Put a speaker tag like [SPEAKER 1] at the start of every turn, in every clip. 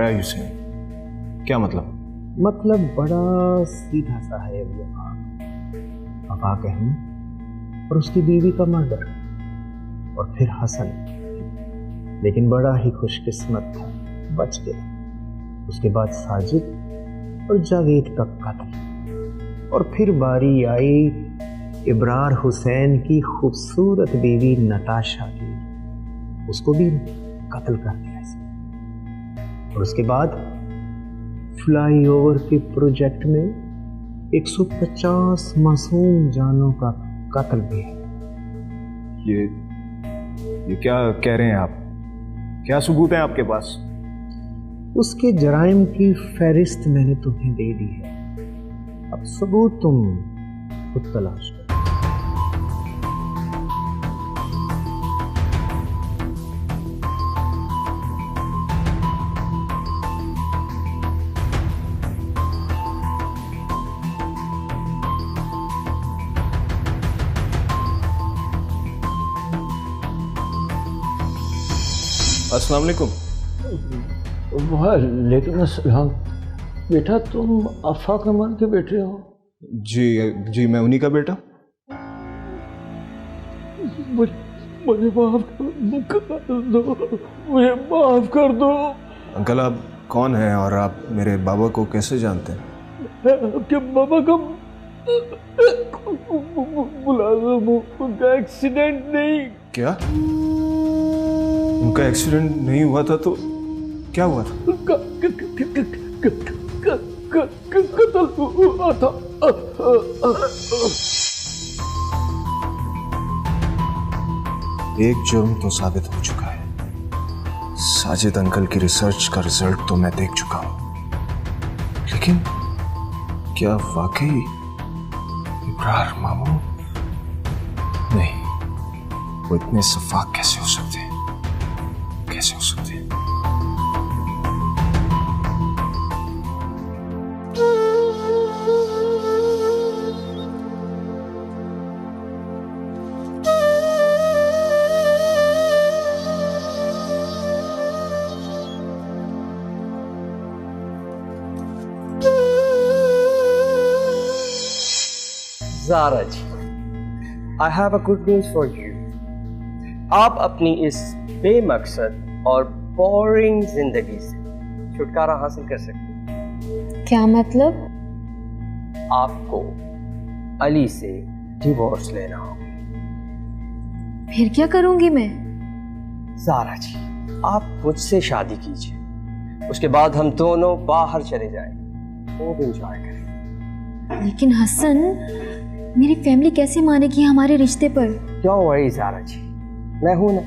[SPEAKER 1] Why are you saying? क्या मतलब?
[SPEAKER 2] मतलब बड़ा सीधा सा है ये आफाक अहमद और उसकी बीवी का मर्डर और फिर हसन, लेकिन बड़ा ही खुशकिस्मत था, बच गया। उसके बाद साजिद और जावेद का कत्ल और फिर बारी आई इब्रार हुसैन की खूबसूरत बीवी नताशा की, उसको भी कत्ल कर दिया। और उसके बाद फ्लाईओवर के प्रोजेक्ट में 150 मासूम जानों का कत्ल भी है।
[SPEAKER 1] ये क्या कह रहे हैं आप? क्या सबूत है आपके पास?
[SPEAKER 2] उसके जराइम की फहरिस्त मैंने तुम्हें दे दी है, अब सबूत तुम खुद तलाश करो।
[SPEAKER 1] अस्सलाम वालेकुम।
[SPEAKER 3] वालेकुम अस्सलाम। बेटा तुम आफाक अहमद के बेटे हो?
[SPEAKER 1] जी मैं उन्हीं का बेटा।
[SPEAKER 3] मुझे माफ कर दो, मुझे माफ कर दो।
[SPEAKER 1] अंकल आप कौन हैं और आप मेरे बाबा को कैसे जानते हैं?
[SPEAKER 3] आपके बाबा का मुलाजिम हूँ, उनका एक्सीडेंट नहीं।
[SPEAKER 1] क्या? उनका एक्सीडेंट नहीं हुआ था तो क्या हुआ था?
[SPEAKER 3] कत्ल हुआ था।
[SPEAKER 1] एक जुर्म तो साबित हो चुका है। साजिद अंकल की रिसर्च का रिजल्ट तो मैं देख चुका हूं, लेकिन क्या वाकई इब्रार मामू? नहीं, वो इतने शफाक कैसे हो सकते हैं? कैसे हो सकते हैं?
[SPEAKER 4] ज़ारा जी, I have a good news for you. आप अपनी इस बेमकसद और बोरिंग जिंदगी से छुटकारा हासिल कर सकते हैं।
[SPEAKER 5] क्या मतलब?
[SPEAKER 4] आपको अली से डिवोर्स लेना होगा।
[SPEAKER 5] फिर क्या करूंगी मैं?
[SPEAKER 4] ज़ारा जी, आप मुझसे शादी कीजिए, उसके बाद हम दोनों बाहर चले जाएंगे, खूब एंजॉय करेंगे।
[SPEAKER 5] लेकिन हसन, मेरी फैमिली कैसे मानेगी हमारे रिश्ते पर?
[SPEAKER 4] क्यों वही ज़ारा जी, मैं हूं ना,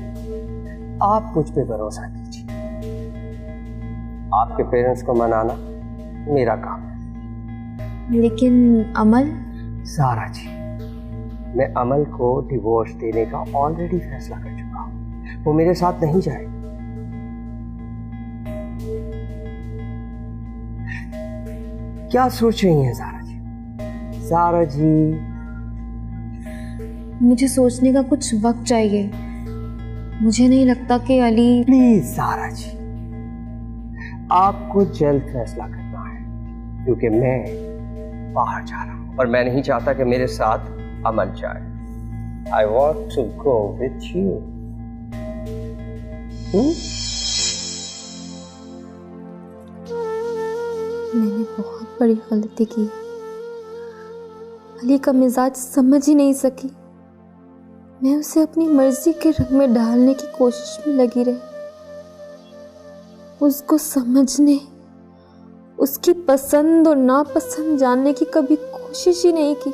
[SPEAKER 4] आप मुझ पे भरोसा कीजिए। आपके पेरेंट्स को मनाना मेरा काम है।
[SPEAKER 5] लेकिन अमल?
[SPEAKER 4] ज़ारा जी, मैं अमल को डिवोर्स देने का ऑलरेडी फैसला कर चुका हूं, वो मेरे साथ नहीं जाएगी। क्या सोच रही हैं ज़ारा जी? ज़ारा जी,
[SPEAKER 5] मुझे सोचने का कुछ वक्त चाहिए। मुझे नहीं लगता कि अली।
[SPEAKER 4] प्लीज ज़ारा जी, आपको जल्द फैसला करना है, क्योंकि मैं बाहर जा रहा हूं और मैं नहीं चाहता कि मेरे साथ अमल जाए। I want to go with you.
[SPEAKER 5] मैंने बहुत बड़ी गलती की। अली का मिजाज समझ ही नहीं सकी। मैं उसे अपनी मर्जी के रंग में ढालने की कोशिश में लगी रही, उसको समझने, उसकी पसंद और नापसंद जानने की कभी कोशिश ही नहीं की।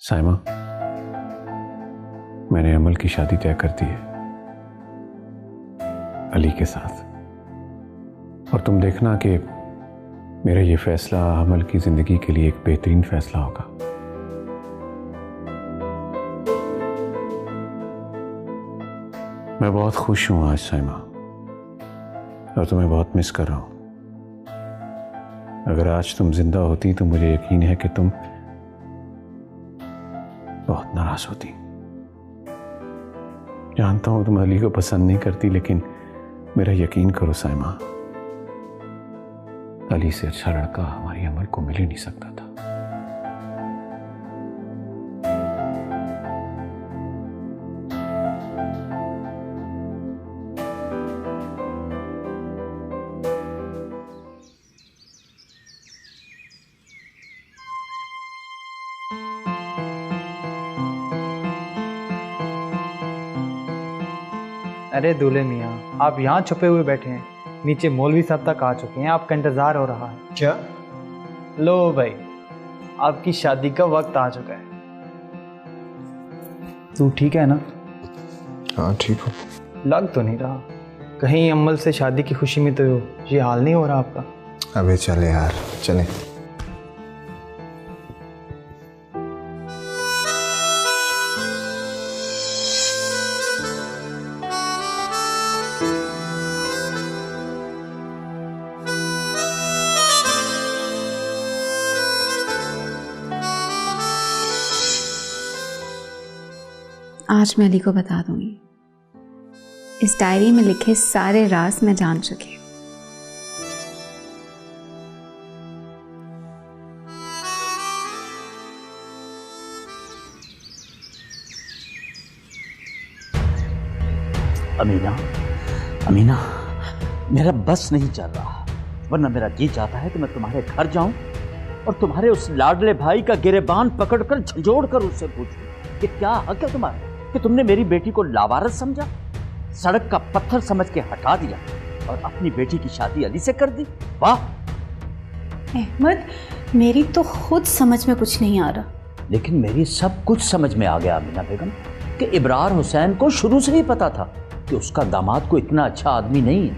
[SPEAKER 6] साइमा, मैंने अमल की शादी तय कर दी है अली के साथ, और तुम देखना कि मेरा ये फैसला अमल की जिंदगी के लिए एक बेहतरीन फैसला होगा। मैं बहुत खुश हूं आज साइमा, और तुम्हें बहुत मिस कर रहा हूं। अगर आज तुम जिंदा होती तो मुझे यकीन है कि तुम बहुत नाराज होती। जानता हूं तुम अली को पसंद नहीं करती, लेकिन मेरा यकीन करो साइमा, अली से अच्छा लड़का हमारी अमल को मिल ही नहीं सकता था।
[SPEAKER 7] अरे दूल्हे मियाँ, आप यहाँ छुपे हुए बैठे हैं, नीचे मौलवी साहब तक आ चुके हैं, आपका इंतज़ार हो रहा है।
[SPEAKER 2] क्या?
[SPEAKER 7] लो भाई, आपकी शादी का वक्त आ चुका है। तू ठीक है ना?
[SPEAKER 1] हाँ ठीक हो।
[SPEAKER 7] लग तो नहीं रहा, कहीं अमल से शादी की खुशी में तो ये हाल नहीं हो रहा आपका?
[SPEAKER 1] अबे चले यार, चले।
[SPEAKER 8] आज मैं अली को बता दूंगी। इस डायरी में लिखे सारे राज मैं जान चुकी हूँ।
[SPEAKER 9] अमीना, अमीना, मेरा बस नहीं चल रहा, वरना मेरा जी चाहता है कि मैं तुम्हारे घर जाऊं और तुम्हारे उस लाडले भाई का गिरेबान पकड़कर झंझोड़कर उससे पूछूं कि क्या हक है तुम्हारा कि तुमने मेरी बेटी को लावारिस समझा, सड़क का पत्थर समझ के हटा दिया और अपनी बेटी की शादी अली से कर दी। वाह
[SPEAKER 10] अहमद, मेरी तो खुद समझ में कुछ नहीं आ रहा।
[SPEAKER 9] लेकिन मेरी सब कुछ समझ में आ गया अमीना बेगम कि इब्रार हुसैन को शुरू से ही पता था कि उसका दामाद को इतना अच्छा आदमी नहीं है,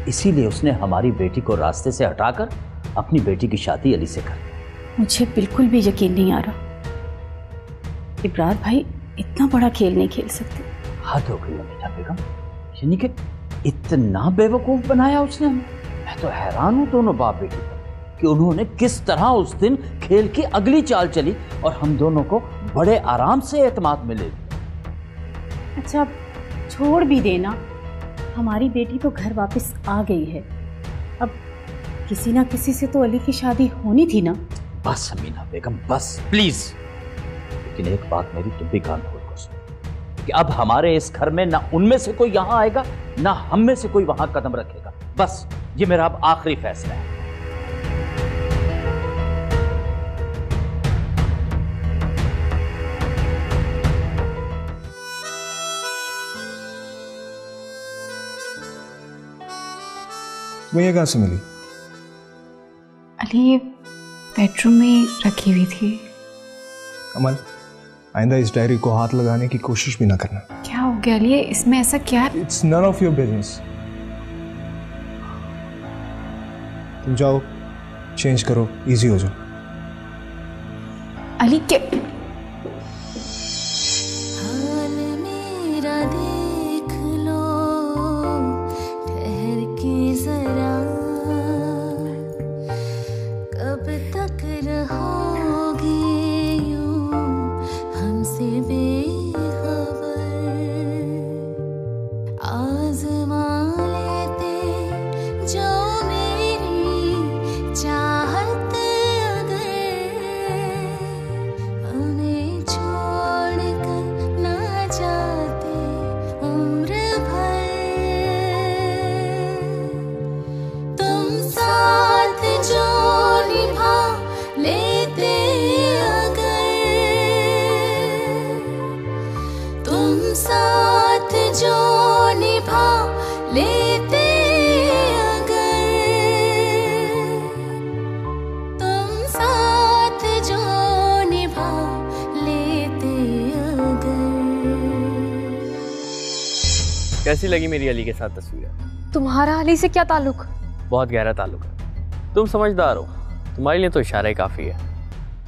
[SPEAKER 9] इसीलिए उसने हमारी बेटी को रास्ते से हटाकर अपनी बेटी की शादी अली से कर दी।
[SPEAKER 10] मुझे बिल्कुल भी यकीन नहीं आ रहा, इब्रार भाई इतना बड़ा खेल नहीं खेल सकते।
[SPEAKER 9] हद हो गई अमीना बेगम, यानी कि इतना बेवकूफ बनाया उसने हमें। मैं तो हैरान हूं दोनों बाप बेटी पर कि उन्होंने किस तरह उस दिन खेल की अगली चाल चली और हम दोनों को बड़े आराम से एतमाद मिले।
[SPEAKER 10] अच्छा छोड़ भी देना, हमारी बेटी तो घर वापस आ गई है, अब किसी ना किसी से तो अली की शादी होनी थी ना।
[SPEAKER 9] बस अमीना बेगम बस, प्लीज। लेकिन एक बात मेरी तुम भी कान खोल कर सुनो कि अब हमारे इस घर में ना उनमें से कोई यहां आएगा ना हम में से कोई वहां कदम रखेगा। बस ये मेरा अब आखिरी फैसला है।
[SPEAKER 1] तुम्हें ये कहां से मिली?
[SPEAKER 8] अली ये बेडरूम में रखी हुई थी।
[SPEAKER 1] अमल, आइंदा इस डायरी को हाथ लगाने की कोशिश भी ना करना।
[SPEAKER 8] क्या हो गया अली, इसमें ऐसा क्या है?
[SPEAKER 1] It's none of your business. तुम जाओ, चेंज करो, इजी हो जाओ।
[SPEAKER 8] अली क्या?
[SPEAKER 11] कैसी लगी मेरी अली के साथ तस्वीरें?
[SPEAKER 5] तुम्हारा अली से क्या ताल्लुक?
[SPEAKER 11] बहुत गहरा ताल्लुक है। तुम समझदार हो, तुम्हारे लिए तो इशारा ही काफ़ी है।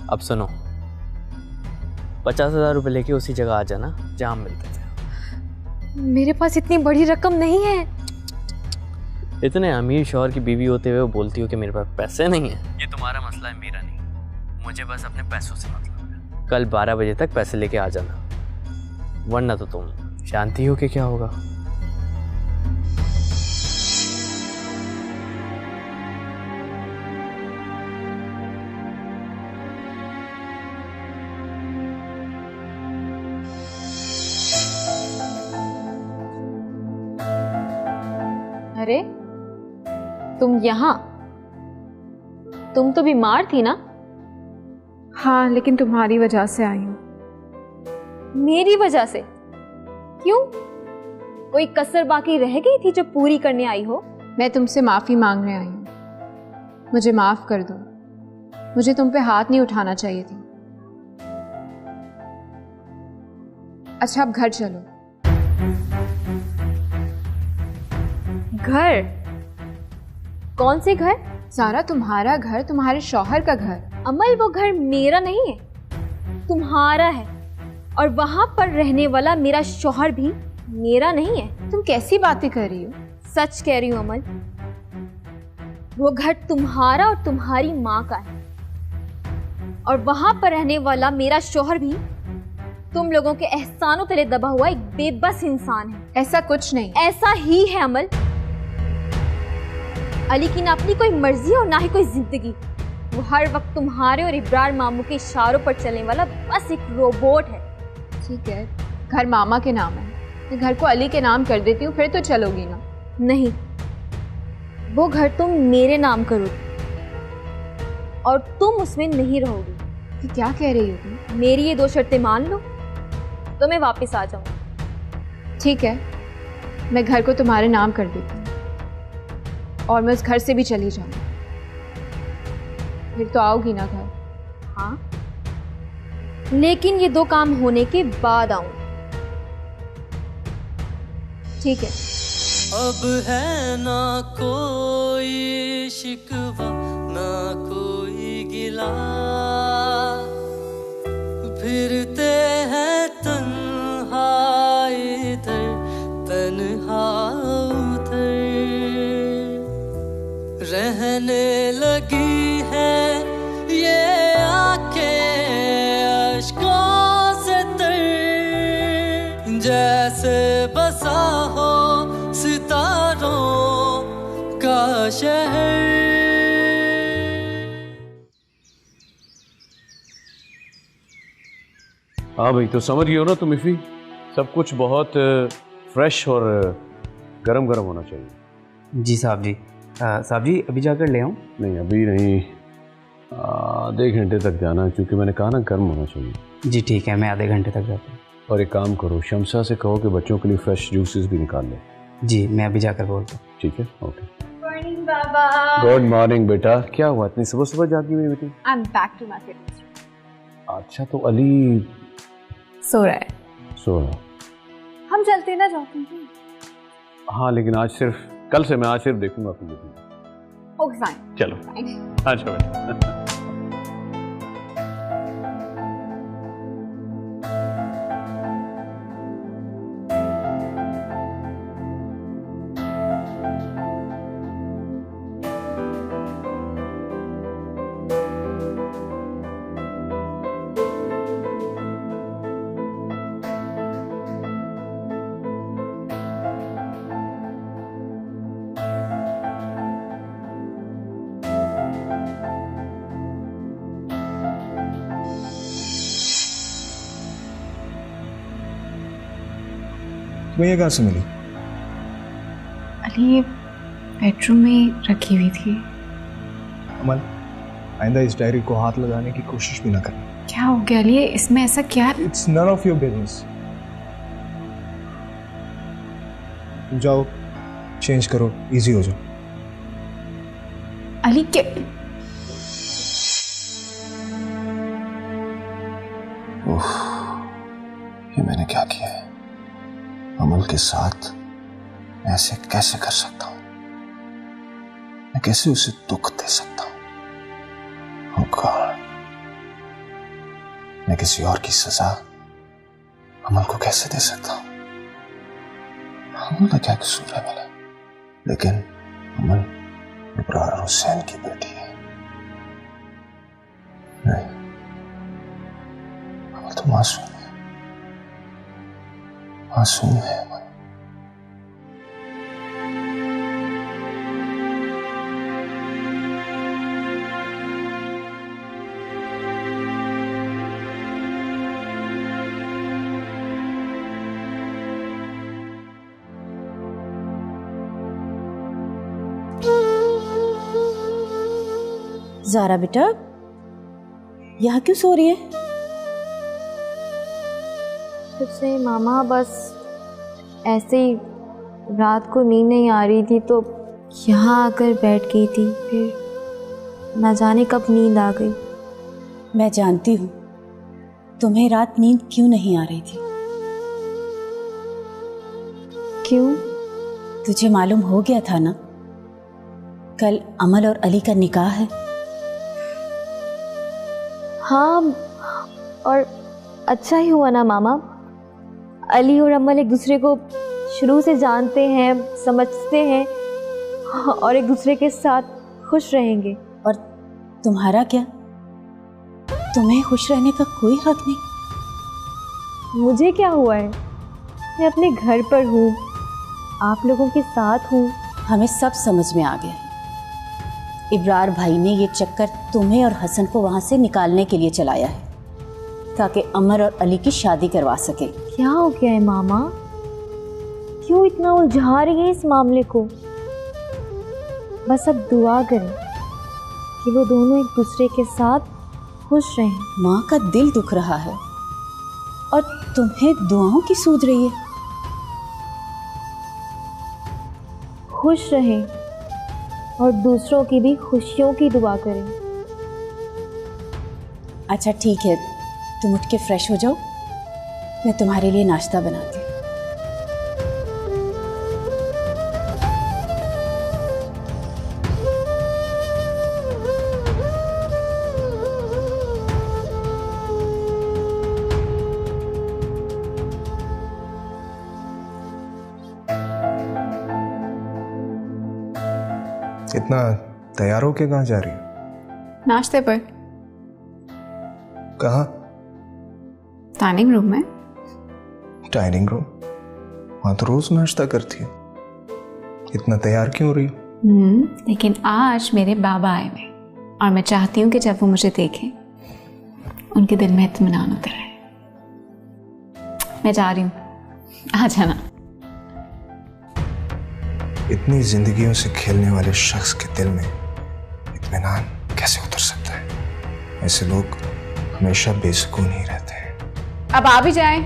[SPEAKER 11] अब सुनो, 50,000 रुपये लेके उसी जगह आ जाना जहाँ हम मिलते थे।
[SPEAKER 5] मेरे पास इतनी बड़ी रकम नहीं है।
[SPEAKER 11] इतने अमीर शौहर की बीवी होते हुए वो बोलती हो कि मेरे पास पैसे नहीं है। ये तुम्हारा मसला है, मेरा नहीं। मुझे बस अपने पैसों से मतलब है। कल 12 बजे तक पैसे लेके आ जाना, वरना तो तुम जानती हो कि क्या होगा।
[SPEAKER 5] अरे तुम यहाँ? तुम तो बीमार थी ना?
[SPEAKER 8] हाँ, लेकिन तुम्हारी वजह से आई हूँ।
[SPEAKER 5] मेरी वजह से? क्यों? कोई कसर बाकी रह गई थी जो पूरी करने आई हो?
[SPEAKER 8] मैं तुमसे माफ़ी मांगने आई हूँ। मुझे माफ़ कर दो। मुझे तुम पे हाथ नहीं उठाना चाहिए थी। अच्छा, अब घर चलो।
[SPEAKER 5] घर? कौन से घर?
[SPEAKER 8] सारा तुम्हारा घर, तुम्हारे शौहर का घर।
[SPEAKER 5] अमल, वो घर मेरा नहीं है, तुम्हारा है। और वहां पर रहने वाला मेरा शौहर भी मेरा नहीं है।
[SPEAKER 8] तुम कैसी बातें कर रही हो?
[SPEAKER 5] सच कह रही हूँ अमल, वो घर तुम्हारा और तुम्हारी माँ का है। और वहां पर रहने वाला मेरा शौहर भी तुम लोगों के एहसानों तले दबा हुआ एक बेबस इंसान है।
[SPEAKER 8] ऐसा कुछ नहीं।
[SPEAKER 5] ऐसा ही है अमल। अली की ना अपनी कोई मर्जी और ना ही कोई जिंदगी। वो हर वक्त तुम्हारे और इब्रार मामू के इशारों पर चलने वाला बस एक रोबोट है।
[SPEAKER 8] ठीक है, घर मामा के नाम है, मैं घर को अली के नाम कर देती हूँ, फिर तो चलोगी ना?
[SPEAKER 5] नहीं, वो घर तुम मेरे नाम करोगी और तुम उसमें नहीं रहोगी।
[SPEAKER 8] तो क्या कह रही हो तुम?
[SPEAKER 5] मेरी ये 2 शर्तें मान लो तो मैं वापस आ जाऊंगी।
[SPEAKER 8] ठीक है, मैं घर को तुम्हारे नाम कर देती हूँ और मैं उस घर से भी चली जाऊंगी। फिर तो आओगी ना घर?
[SPEAKER 5] हाँ, लेकिन ये 2 काम होने के बाद आऊं।
[SPEAKER 8] ठीक है।
[SPEAKER 12] अब है ना कोई शिकवा ना कोई गिला, फिरते हैं तन्हा इधर तन्हा उधर, रहने लगी है ये आंखें अश्कों से तर, जैसे बसा हो सितारों का शहर।
[SPEAKER 6] हाँ भाई, तो समझ गए हो ना तुम इफ़ी, सब कुछ बहुत फ्रेश और गरम गरम होना चाहिए।
[SPEAKER 13] जी साहब जी। साहब जी, अभी जाकर ले आऊँ?
[SPEAKER 6] नहीं, अभी नहीं, आधे घंटे तक जाना, क्योंकि मैंने कहा ना गर्म होना चाहिए।
[SPEAKER 13] जी ठीक है, मैं आधे घंटे तक जाता हूँ।
[SPEAKER 6] और एक काम करो, शमसा से कहो कि बच्चों के लिए फ्रेश जूसेस भी निकाल ले।
[SPEAKER 13] जी, मैं अभी जाकर बोलता हूँ।
[SPEAKER 6] ठीक है, ओके।
[SPEAKER 8] मॉर्निंग बाबा।
[SPEAKER 6] गुड मॉर्निंग बेटा, क्या हुआ इतनी सुबह सुबह जागी हुई बेटी?
[SPEAKER 8] I am back to my fitness.
[SPEAKER 6] अच्छा, तो अली
[SPEAKER 8] सो रहा है।
[SPEAKER 6] सो रहा?
[SPEAKER 8] हम चलते ना जाते।
[SPEAKER 6] हाँ, लेकिन आज सिर्फ, कल से मैं आज सिर्फ देखूंगा अपनी बेटी।
[SPEAKER 8] Okay fine.
[SPEAKER 6] चलो, अच्छा बेटा।
[SPEAKER 1] तुम्हें ये कहाँ से मिली?
[SPEAKER 8] अली, ये बेडरूम में रखी हुई थी।
[SPEAKER 1] अमल, आइंदा इस डायरी को हाथ लगाने की कोशिश भी ना करना।
[SPEAKER 8] क्या हो गया अली, इसमें ऐसा क्या?
[SPEAKER 1] It's none of your business. जाओ, चेंज करो, इजी हो जाओ।
[SPEAKER 8] अली क्या?
[SPEAKER 1] ओह, ये मैंने क्या किया है? अमल के साथ मैं ऐसे कैसे कर सकता हूं? मैं कैसे उसे दुख दे सकता हूं? Oh God, मैं किसी और की सजा अमन को कैसे दे सकता हूं? अमन का क्या कसूर है भला? लेकिन अमन इब्रार हुसैन की बेटी है। नहीं, अमन तो मासूम है, मासूम है अमन।
[SPEAKER 10] ज़ारा बेटा, यहाँ क्यों सो रही है?
[SPEAKER 5] कुछ नहीं मामा, बस ऐसे ही रात को नींद नहीं आ रही थी तो यहाँ आकर बैठ गई थी, फिर ना जाने कब नींद आ गई।
[SPEAKER 10] मैं जानती हूँ तुम्हें रात नींद क्यों नहीं आ रही थी।
[SPEAKER 5] क्यों?
[SPEAKER 10] तुझे मालूम हो गया था ना, कल अमल और अली का निकाह है।
[SPEAKER 5] हाँ, और अच्छा ही हुआ ना मामा। अली और अमल एक दूसरे को शुरू से जानते हैं, समझते हैं और एक दूसरे के साथ खुश रहेंगे।
[SPEAKER 10] और तुम्हारा क्या? तुम्हें खुश रहने का कोई हक नहीं।
[SPEAKER 5] मुझे क्या हुआ है? मैं अपने घर पर हूँ, आप लोगों के साथ हूँ।
[SPEAKER 10] हमें सब समझ में आ गया। इब्रार भाई ने ये चक्कर तुम्हें और हसन को वहाँ से निकालने के लिए चलाया है ताकि अमर और अली की शादी करवा सके।
[SPEAKER 5] क्या हो गया है मामा? क्यों इतना उलझा रही है इस मामले को? बस अब दुआ करें कि वो दोनों एक दूसरे के साथ खुश रहें।
[SPEAKER 10] माँ का दिल दुख रहा है और तुम्हें दुआओं की सूझ रही है।
[SPEAKER 5] खुश रहें और दूसरों की भी खुशियों की दुआ करें।
[SPEAKER 10] अच्छा ठीक है, तुम उठ के फ्रेश हो जाओ, मैं तुम्हारे लिए नाश्ता बनाती हूँ।
[SPEAKER 1] इतना तैयार होके कहाँ जा रही है?
[SPEAKER 8] नाश्ते पर।
[SPEAKER 1] कहाँ?
[SPEAKER 8] डाइनिंग रूम में।
[SPEAKER 1] Dining room? वहां तो रोज नाश्ता करती है, इतना तैयार क्यों हो रही हो?
[SPEAKER 8] लेकिन आज मेरे बाबा आए हुए और मैं चाहती हूँ कि जब वो मुझे देखें उनके दिल में इत्मीनान उतर आए। मैं जा रही हूँ, आ जाना।
[SPEAKER 1] इतनी जिंदगियों से खेलने वाले शख्स के दिल में इत्मीनान कैसे उतर सकता है? ऐसे लोग हमेशा बेसुकून ही रहते हैं।
[SPEAKER 8] अब आ भी जाएं।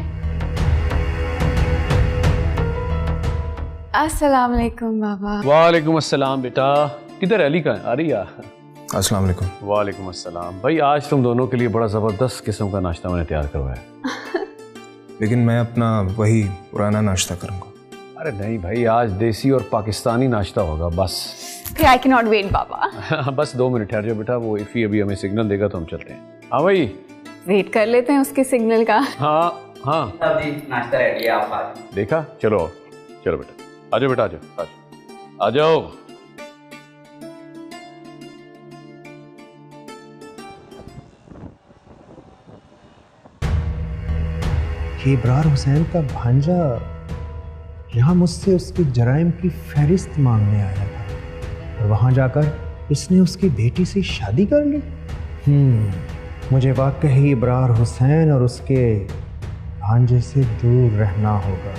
[SPEAKER 8] अस्सलाम वालेकुम बाबा।
[SPEAKER 6] वालेकुम अस्सलाम बेटा। किधर है? अली का आ रही है?
[SPEAKER 1] अस्सलाम वालेकुम।
[SPEAKER 6] वालेकुम अस्सलाम। भाई आज तुम दोनों के लिए बड़ा ज़बरदस्त किस्म का नाश्ता मैंने तैयार करवाया।
[SPEAKER 1] लेकिन मैं अपना वही पुराना नाश्ता करूंगा।
[SPEAKER 6] अरे नहीं भाई, आज देसी और पाकिस्तानी नाश्ता होगा बस।
[SPEAKER 8] फिर आई कैन नॉट वेट बाबा।
[SPEAKER 6] बस 2 मिनट ठहर जाओ बेटा, वो इफ़ी अभी हमें सिग्नल देगा तो हम चलते हैं। हाँ भाई,
[SPEAKER 8] वेट कर लेते हैं उसके सिग्नल का।
[SPEAKER 6] हाँ हाँ
[SPEAKER 13] अभी नाश्ता रेडी है, आप आ जाओ।
[SPEAKER 6] देखा? चलो चलो बेटा, आ जाओ बेटा, आ जाओ आ जाओ।
[SPEAKER 2] ये इब्रार हुसैन का भांजा यहाँ मुझसे उसकी जराइम की फहरिस्त मांगने आया था और वहाँ जाकर इसने उसकी बेटी से शादी कर ली। मुझे वाकई इब्रार हुसैन और उसके भांजे से दूर रहना होगा।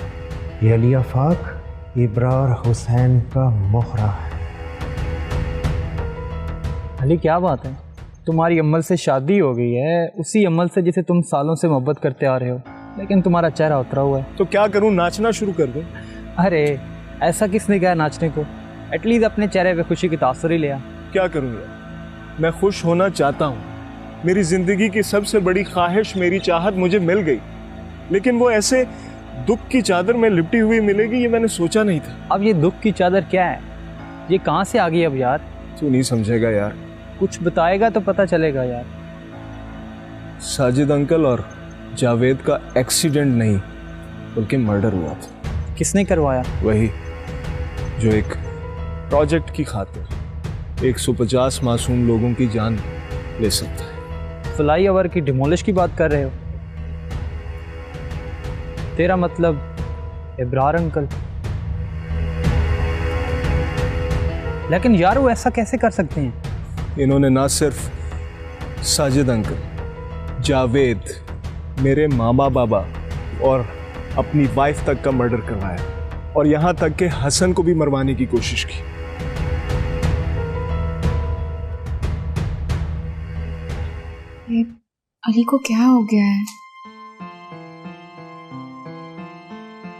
[SPEAKER 2] ये अली आफाक इब्रार हुसैन का मोहरा है।
[SPEAKER 7] अली क्या बात है, तुम्हारी अम्मल से शादी हो गई है, उसी अम्मल से जिसे तुम सालों से मोहब्बत करते आ रहे हो, लेकिन तुम्हारा चेहरा उतरा हुआ है।
[SPEAKER 3] तो क्या करूं, नाचना शुरू कर दूं?
[SPEAKER 7] अरे ऐसा किसने कहा नाचने को? एटलीस्ट अपने चेहरे पे खुशी की तासुर ही लिया।
[SPEAKER 3] क्या करूं यार, मैं खुश होना चाहता हूं। मेरी जिंदगी की सबसे बड़ी ख्वाहिश, मेरी चाहत मुझे मिल गई, लेकिन वो ऐसे
[SPEAKER 1] दुख की चादर में लिपटी हुई मिलेगी ये मैंने सोचा नहीं था।
[SPEAKER 7] अब ये दुख की चादर क्या है? ये कहाँ से आ गई अब यार?
[SPEAKER 1] तू नहीं समझेगा यार।
[SPEAKER 7] कुछ बताएगा तो पता चलेगा यार।
[SPEAKER 1] साजिद अंकल और जावेद का एक्सीडेंट नहीं बल्कि मर्डर हुआ था।
[SPEAKER 7] किसने करवाया?
[SPEAKER 1] वही जो एक प्रोजेक्ट की खातिर 150 मासूम लोगों की जान ले सकता है।
[SPEAKER 7] फ्लाई ओवर की डिमोलिश की बात कर रहे हो? तेरा मतलब इब्रार अंकल? लेकिन यार वो ऐसा कैसे कर सकते हैं?
[SPEAKER 1] इन्होंने ना सिर्फ साजिद अंकल, जावेद, मेरे मामा बाबा और अपनी वाइफ तक का मर्डर करवाया और यहां तक कि हसन को भी मरवाने की कोशिश की।
[SPEAKER 8] अली को क्या हो गया है?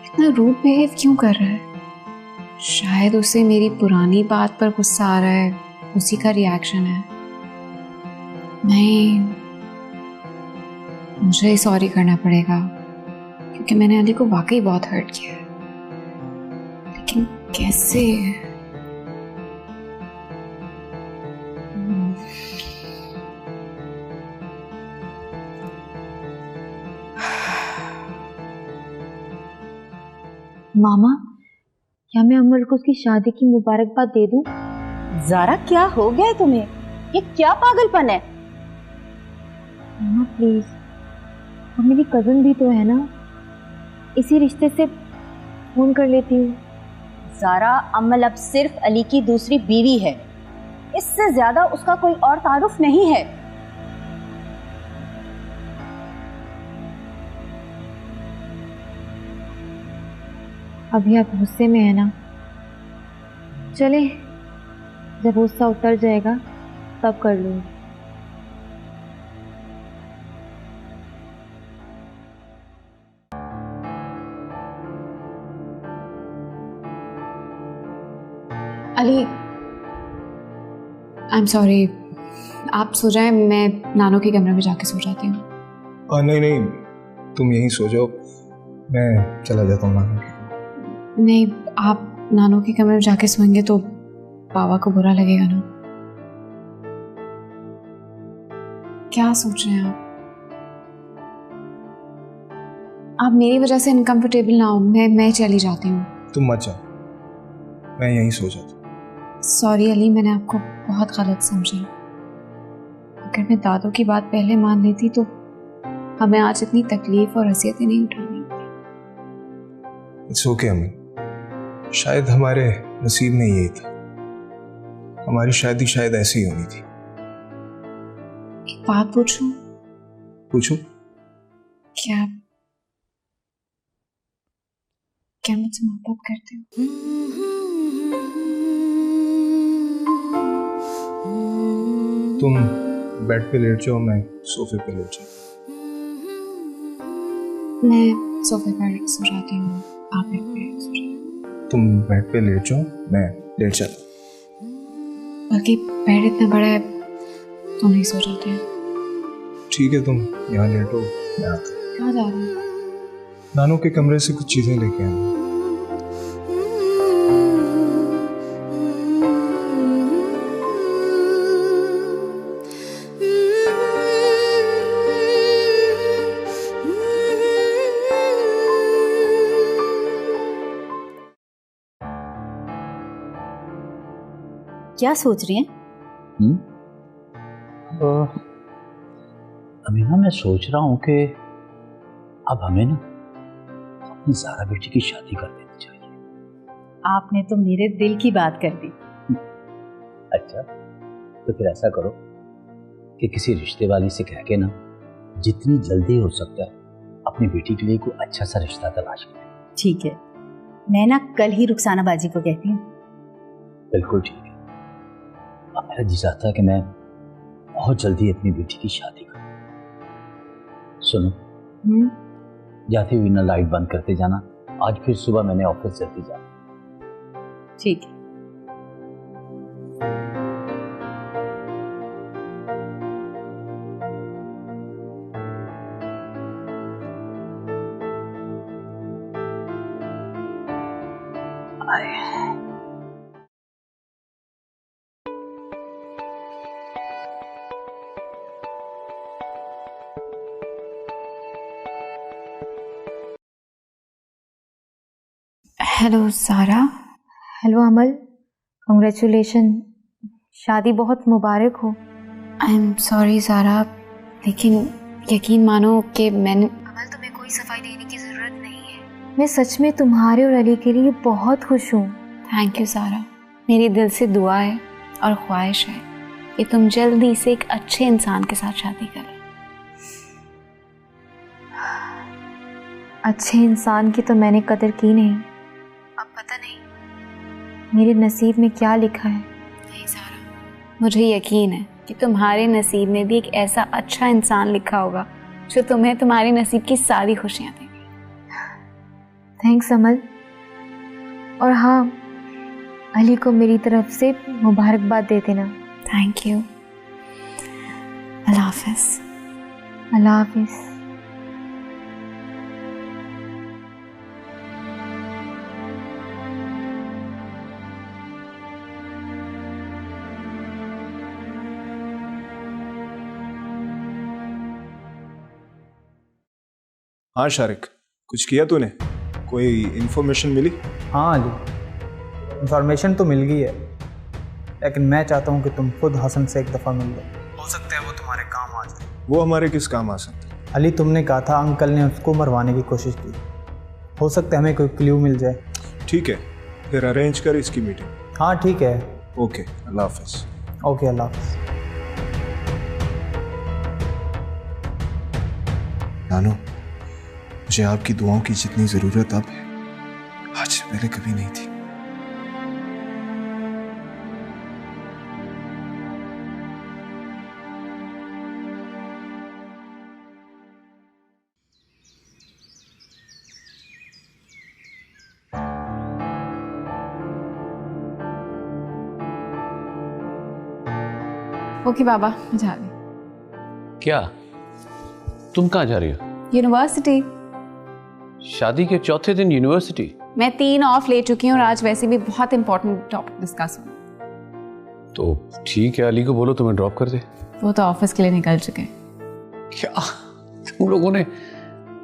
[SPEAKER 8] इतना रूड बिहेव क्यों कर रहा है? शायद उसे मेरी पुरानी बात पर गुस्सा आ रहा है, उसी का रिएक्शन है। नहीं, मुझे सॉरी करना पड़ेगा क्योंकि मैंने अली को वाकई बहुत हर्ट किया है। लेकिन कैसे?
[SPEAKER 5] मामा, क्या मैं अमर को उसकी शादी की मुबारकबाद दे दूं?
[SPEAKER 10] ज़ारा, क्या हो गया है तुम्हें? ये क्या पागलपन है?
[SPEAKER 5] मामा प्लीज, और मेरी कजन भी तो है ना, इसी रिश्ते से फोन कर लेती हूँ।
[SPEAKER 10] ज़ारा, अमल अब सिर्फ अली की दूसरी बीवी है, इससे ज्यादा उसका कोई और तारुफ नहीं है।
[SPEAKER 5] अभी आप गुस्से में है ना? चले, जब गुस्सा उतर जाएगा तब कर लूँगी।
[SPEAKER 8] अली, आई एम सॉरी, आप सो जाएं, मैं नानो के कमरे में जाके सो जाती हूँ।
[SPEAKER 1] नहीं नहीं, तुम यहीं सो जाओ, मैं चला जाता हूँ नानो के।
[SPEAKER 8] नहीं, आप नानो के कमरे में जाके सोएंगे तो बाबा को बुरा लगेगा ना। क्या सोच रहे हैं आप? आप मेरी वजह से अनकंफर्टेबल ना हो, मैं चली जाती हूँ।
[SPEAKER 1] तुम मत जाओ, मैं यहीं सो जाता हूँ।
[SPEAKER 8] सॉरी अली, मैंने आपको बहुत गलत समझा। अगर मैं दादू की बात पहले मान लेती तो हमें आज इतनी तकलीफ और असियतें नहीं उठानी होती।
[SPEAKER 1] इट्स ओके अमिन, शायद हमारे नसीब में यही था। हमारी शादी शायद ऐसी ही होनी थी।
[SPEAKER 8] एक बात पूछूं?
[SPEAKER 1] पूछो।
[SPEAKER 8] क्या मुझसे मोहब्बत करते हो?
[SPEAKER 1] तुम बेड पे लेट जाओ, मैं सोफे पे लेट जाऊँ।
[SPEAKER 8] मैं सोफे पर सो जाती हूँ, आप बेड पे सो जाओ।
[SPEAKER 1] तुम बेड पे लेट जाओ, मैं लेट जाता हूँ।
[SPEAKER 8] बल्कि बेड इतना बड़ा है तो नहीं सो जाते हैं।
[SPEAKER 1] ठीक है, तुम यहाँ लेटो, मैं आता हूँ।
[SPEAKER 8] कहाँ जा रहे हैं?
[SPEAKER 1] नानू के कमरे से कुछ चीजें लेके आना।
[SPEAKER 10] क्या सोच रही हैं?
[SPEAKER 9] अमीना, मैं सोच रहा हूँ कि अब हमें ना अपनी ज़ारा बेटी की शादी कर देनी चाहिए।
[SPEAKER 10] आपने तो मेरे दिल की बात कर दी।
[SPEAKER 9] अच्छा, तो फिर ऐसा करो कि किसी रिश्ते वाली से कह के ना जितनी जल्दी हो सकता है अपनी बेटी के लिए कोई अच्छा सा रिश्ता तलाश करें।
[SPEAKER 10] ठीक है, मैं ना कल ही रुखसाना बाजी को कहती हूँ।
[SPEAKER 9] बिल्कुल ठीक है। अब मेरा जी चाहता है कि मैं बहुत जल्दी अपनी बेटी की शादी करूं। सुनो, जाते हुए ना लाइट बंद करते जाना, आज फिर सुबह मैंने ऑफिस जल्दी जाना।
[SPEAKER 10] ठीक है।
[SPEAKER 8] हेलो सारा।
[SPEAKER 5] हेलो अमल, कंग्रेचुलेशन, शादी बहुत मुबारक हो।
[SPEAKER 8] आई एम सॉरी सारा, लेकिन यकीन मानो कि मैंने अमल तुम्हें कोई सफाई देने की ज़रूरत नहीं है।
[SPEAKER 5] मैं सच में तुम्हारे और अली के लिए बहुत खुश हूँ।
[SPEAKER 8] थैंक यू सारा, मेरी दिल से दुआ है और ख्वाहिश है कि तुम जल्दी से एक अच्छे इंसान के साथ शादी करो।
[SPEAKER 5] अच्छे इंसान की तो मैंने कदर की नहीं,
[SPEAKER 8] अब पता नहीं
[SPEAKER 5] मेरे नसीब में क्या लिखा है।
[SPEAKER 8] नहीं सारा, मुझे यकीन है कि तुम्हारे नसीब में भी एक ऐसा अच्छा इंसान लिखा होगा जो तुम्हें तुम्हारे नसीब की सारी खुशियाँ देगी।
[SPEAKER 5] थैंक्स अमल, और हाँ, अली को मेरी तरफ से मुबारकबाद दे देना।
[SPEAKER 8] Thank you. अल्लाह हाफिज़।
[SPEAKER 5] अल्लाह हाफिज़।
[SPEAKER 1] हाँ शारिक, कुछ किया तूने? कोई इन्फॉर्मेशन मिली?
[SPEAKER 7] हाँ अली, इंफॉर्मेशन तो मिल गई है, लेकिन मैं चाहता हूँ कि तुम खुद हसन से एक दफ़ा मिल लो। हो सकता है वो तुम्हारे काम आ जाए।
[SPEAKER 1] वो हमारे किस काम आ सकता है?
[SPEAKER 7] अली, तुमने कहा था अंकल ने उसको मरवाने की कोशिश की, हो सकता है हमें कोई क्ल्यू मिल जाए।
[SPEAKER 1] ठीक है, फिर अरेंज कर इसकी मीटिंग।
[SPEAKER 7] हाँ ठीक है।
[SPEAKER 1] ओके, अल्लाह हाफिज़।
[SPEAKER 7] ओके, अल्लाह हाफिज़।
[SPEAKER 1] नानू, मुझे आपकी दुआओं की जितनी ज़रूरत अब है, आज से पहले कभी नहीं थी।
[SPEAKER 8] ओके बाबा, मैं जा रही।
[SPEAKER 6] क्या तुम कहाँ जा रही हो?
[SPEAKER 8] यूनिवर्सिटी।
[SPEAKER 6] शादी के चौथे दिन यूनिवर्सिटी?
[SPEAKER 8] मैं 3 ऑफ ले चुकी हूँ और आज वैसे भी बहुत इंपॉर्टेंट टॉपिक डिस्कस हो।
[SPEAKER 6] तो ठीक है, अली को बोलो तुम्हें ड्रॉप कर दे।
[SPEAKER 8] वो तो ऑफिस के लिए निकल चुके हैं।
[SPEAKER 6] क्या तुम लोगों ने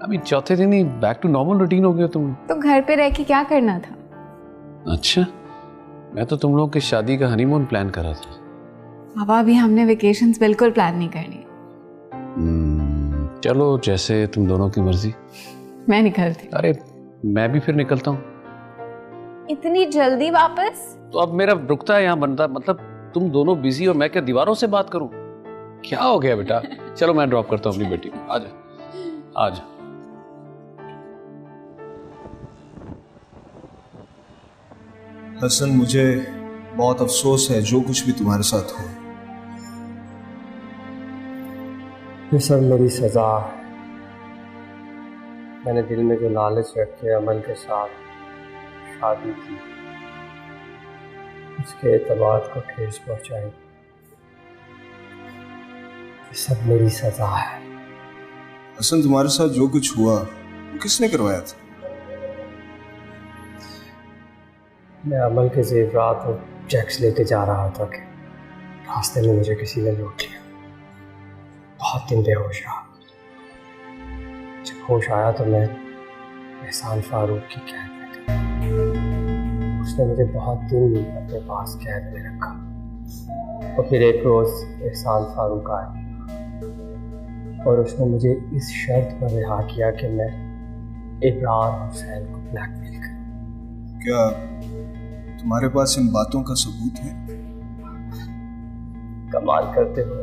[SPEAKER 6] अभी चौथे दिन ही बैक टू नॉर्मल रूटीन हो गया तुम?
[SPEAKER 8] तो घर पे रह के क्या करना था?
[SPEAKER 6] अच्छा, मैं तो तुम लोगों की शादी का हनीमून प्लान कर रहा था।
[SPEAKER 8] बाबा, अभी हमने वेकेशंस बिल्कुल प्लान नहीं करनी।
[SPEAKER 6] चलो जैसे तुम दोनों की मर्जी।
[SPEAKER 8] मैं निकलती।
[SPEAKER 6] अरे मैं भी फिर निकलता हूँ।
[SPEAKER 8] इतनी जल्दी वापस?
[SPEAKER 6] तो अब मेरा रुकता है यहाँ बनता, मतलब तुम दोनों बिजी और मैं क्या दीवारों से बात करूँ? क्या हो गया बेटा? चलो मैं ड्रॉप करता हूँ अपनी बेटी को। आजा आजा।
[SPEAKER 1] हसन, मुझे बहुत अफसोस है जो कुछ भी तुम्हारे साथ हो।
[SPEAKER 4] ये सब मेरी सजा है। मैंने दिल में जो लालच रख के अमल के साथ शादी की, उसके एतबार को ठेस पहुंचाई। ये सब मेरी सजा है।
[SPEAKER 1] हसन, तुम्हारे साथ जो कुछ हुआ वो किसने करवाया था?
[SPEAKER 4] मैं अमल के जेवरात और चेक्स लेके जा रहा था कि रास्ते में मुझे किसी ने लूट लिया। बहुत दिन बेहोश रहा। जब होश आया तो मैं एहसान फारूक की कैद में था। उसने मुझे बहुत दिन अपने पास कैद में रखा और फिर एक रोज एहसान फारूक आया और उसने मुझे इस शर्त पर रिहा किया कि मैं इब्रार हुसैन को ब्लैकमेल करूं।
[SPEAKER 1] क्या तुम्हारे पास इन बातों का सबूत है?
[SPEAKER 4] कमाल करते हो,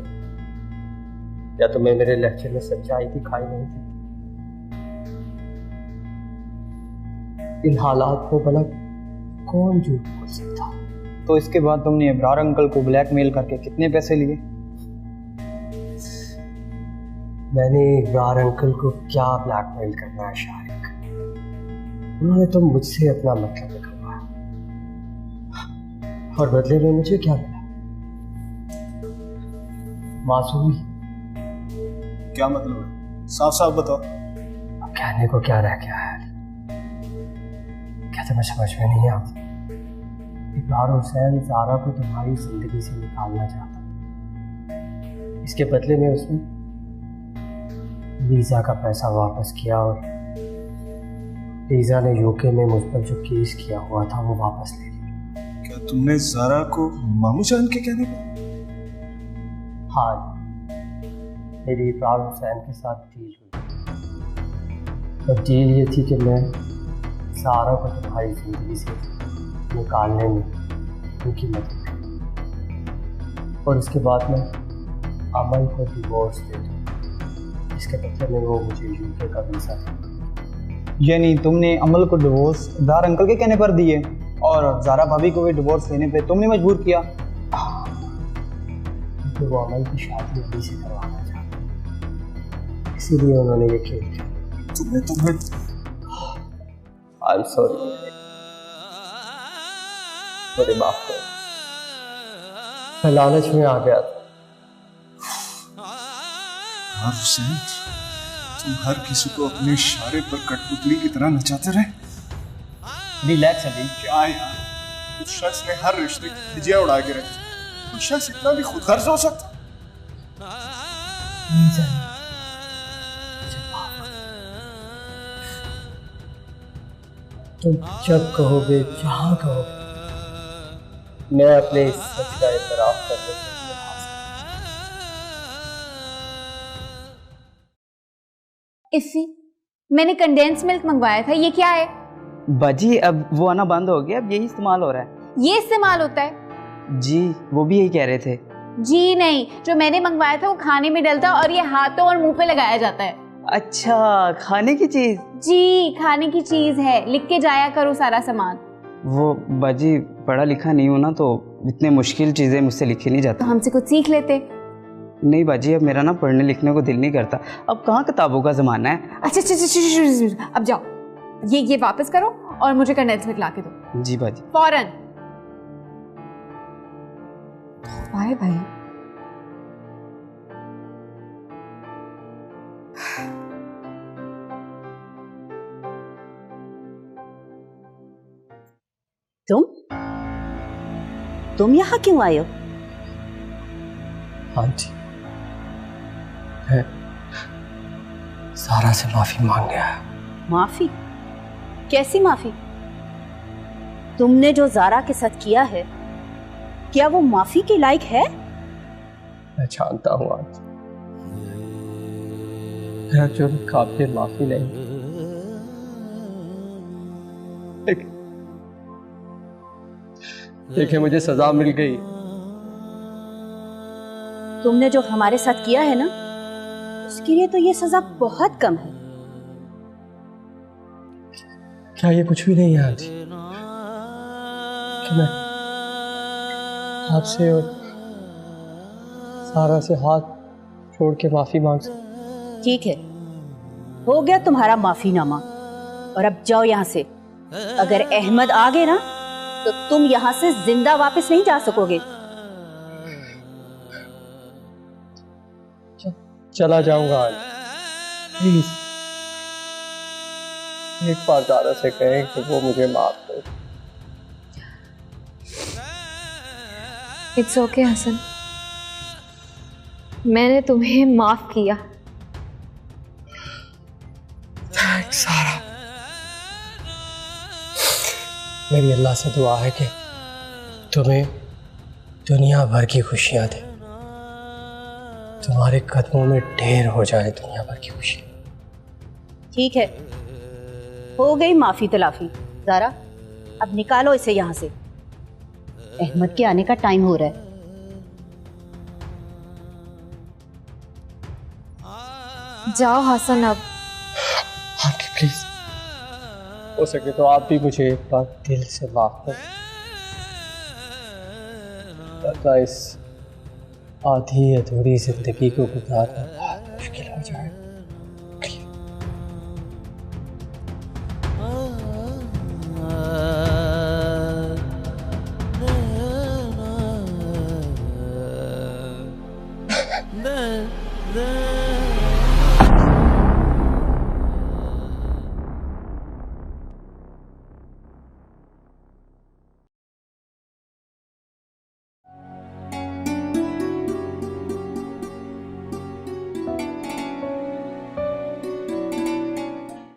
[SPEAKER 4] या तुम्हें मेरे लहजे में सच्चाई दिखाई नहीं थी? इन हालात में भला कौन झूठ बोल सकता?
[SPEAKER 7] तो इसके बाद तुमने इब्रार अंकल को ब्लैकमेल करके कितने पैसे लिए?
[SPEAKER 4] मैंने इब्रार अंकल को क्या ब्लैकमेल करना है शारिक? उन्होंने तो मुझसे अपना मतलब निकलवाया और बदले में मुझे क्या मिला? मासूमी।
[SPEAKER 1] क्या मतलब है? साफ साफ बताओ।
[SPEAKER 4] अब कहने को क्या रह गया है? क्या तुम्हें समझ में नहीं आता? इकरार हुसैन ज़ारा को तुम्हारी जिंदगी से निकालना चाहता। इसके बदले में उसने लीजा का पैसा वापस किया और लीजा ने यूके में मुझ पर जो केस किया हुआ था वो वापस ले लिया।
[SPEAKER 1] क्या तुमने ज़ारा को मामू जान के कहने पर?
[SPEAKER 4] हाँ, मेरी इकरार हुसैन के साथ डील हुई और डील ये थी कि मैं ज़ारा को तुम्हारी जिंदगी से निकालने में उनकी मदद करूँ और उसके बाद मैं अमल को डिवोर्स दे दूँ, इसके बदले में वो मुझे यूके का वीज़ा दे।
[SPEAKER 7] यानी तुमने अमल को डिवोर्स दार अंकल के कहने पर दिए और ज़ारा भाभी को भी डिवोर्स लेने पे तुमने मजबूर किया?
[SPEAKER 4] क्योंकि वो अमल की शादी अभी से करवाना चाहते, इसीलिए उन्होंने ये खेल किया।
[SPEAKER 1] तुम्हें
[SPEAKER 4] आई एम सॉरी, मुझे माफ करो, मैं लालच में आ गया था।
[SPEAKER 1] यार हुसैन, तुम हर किसी को अपने इशारे पर कठपुतली की तरह नचाते रहे।
[SPEAKER 7] रिलैक्स अभी।
[SPEAKER 1] क्या यार, उस शख्स ने हर रिश्ते की धज्जियां उड़ा के रखी। कोई शख्स इतना भी खुदगर्ज हो सकता?
[SPEAKER 4] तुम जब कहोगे, जहाँ कहोगे, मैं अपने इस सच का इतराफ करने के लिए हाजिर।
[SPEAKER 5] इफ़ी, मैंने कंडेंस मिल्क मंगवाया था, ये क्या है?
[SPEAKER 13] बाजी अब वो आना बंद हो गया, अब यही इस्तेमाल हो रहा है।
[SPEAKER 5] ये इस्तेमाल होता है?
[SPEAKER 13] जी वो भी यही कह रहे थे।
[SPEAKER 5] जी नहीं, जो मैंने मंगवाया था वो खाने में डलता है और ये हाथों और मुंह पे लगाया जाता है।
[SPEAKER 13] अच्छा, खाने की चीज?
[SPEAKER 5] जी खाने की चीज है, लिख के जाया करो सारा सामान।
[SPEAKER 13] वो बाजी पढ़ा लिखा नहीं हो ना, तो इतने मुश्किल चीजें मुझसे लिखी नहीं जाती।
[SPEAKER 5] तो हमसे कुछ सीख लेते।
[SPEAKER 13] नहीं बाजी, अब मेरा ना पढ़ने लिखने को दिल नहीं करता, अब कहाँ किताबों का जमाना है।
[SPEAKER 5] अच्छा, अब जाओ, ये वापस करो और मुझे कंडेंस मिल्क ला के दो।
[SPEAKER 13] जी बाजी।
[SPEAKER 5] फौरन। बाय भाई।
[SPEAKER 10] तुम यहाँ क्यों आए हो?
[SPEAKER 4] हाँ जी, मैं ज़ारा से माफी मांगने आया।
[SPEAKER 10] माफी? कैसी माफी? तुमने जो ज़ारा के साथ किया है, क्या वो माफी के लायक है?
[SPEAKER 4] मैं जानता हूँ आज मेरा जुर्म काबिल माफी नहीं, देखिए मुझे सजा मिल गई।
[SPEAKER 10] तुमने जो हमारे साथ किया है ना, उसके लिए तो ये सजा बहुत कम है।
[SPEAKER 4] क्या ये कुछ भी नहीं है आंटी कि मैं आपसे और सारा से हाथ छोड़ के माफी मांग सकता?
[SPEAKER 10] ठीक है, हो गया तुम्हारा माफीनामा, और अब जाओ यहाँ से। अगर अहमद आ गए ना तो तुम यहाँ से जिंदा वापस नहीं जा सकोगे।
[SPEAKER 4] चला जाऊंगा आज, प्लीज एक बार ज़ारा से कहें कि वो मुझे माफ करे।
[SPEAKER 5] इट्स ओके हसन, मैंने तुम्हें माफ किया।
[SPEAKER 4] थैंक्स ज़ारा। मेरी अल्लाह से दुआ है कि तुम्हें दुनिया भर की खुशियां दे, तुम्हारे कदमों में ढेर हो जाए दुनिया भर की खुशी।
[SPEAKER 10] ठीक है, हो गई माफी तलाफी। ज़ारा अब निकालो इसे यहाँ से, अहमद के आने का टाइम हो रहा है।
[SPEAKER 5] जाओ हसन अब।
[SPEAKER 4] आंटी प्लीज, हो सके तो आप भी मुझे एक बार दिल से माफ कर, वरना इस आधी अधूरी जिंदगी को गुजारना बहुत मुश्किल हो जाए।
[SPEAKER 12] the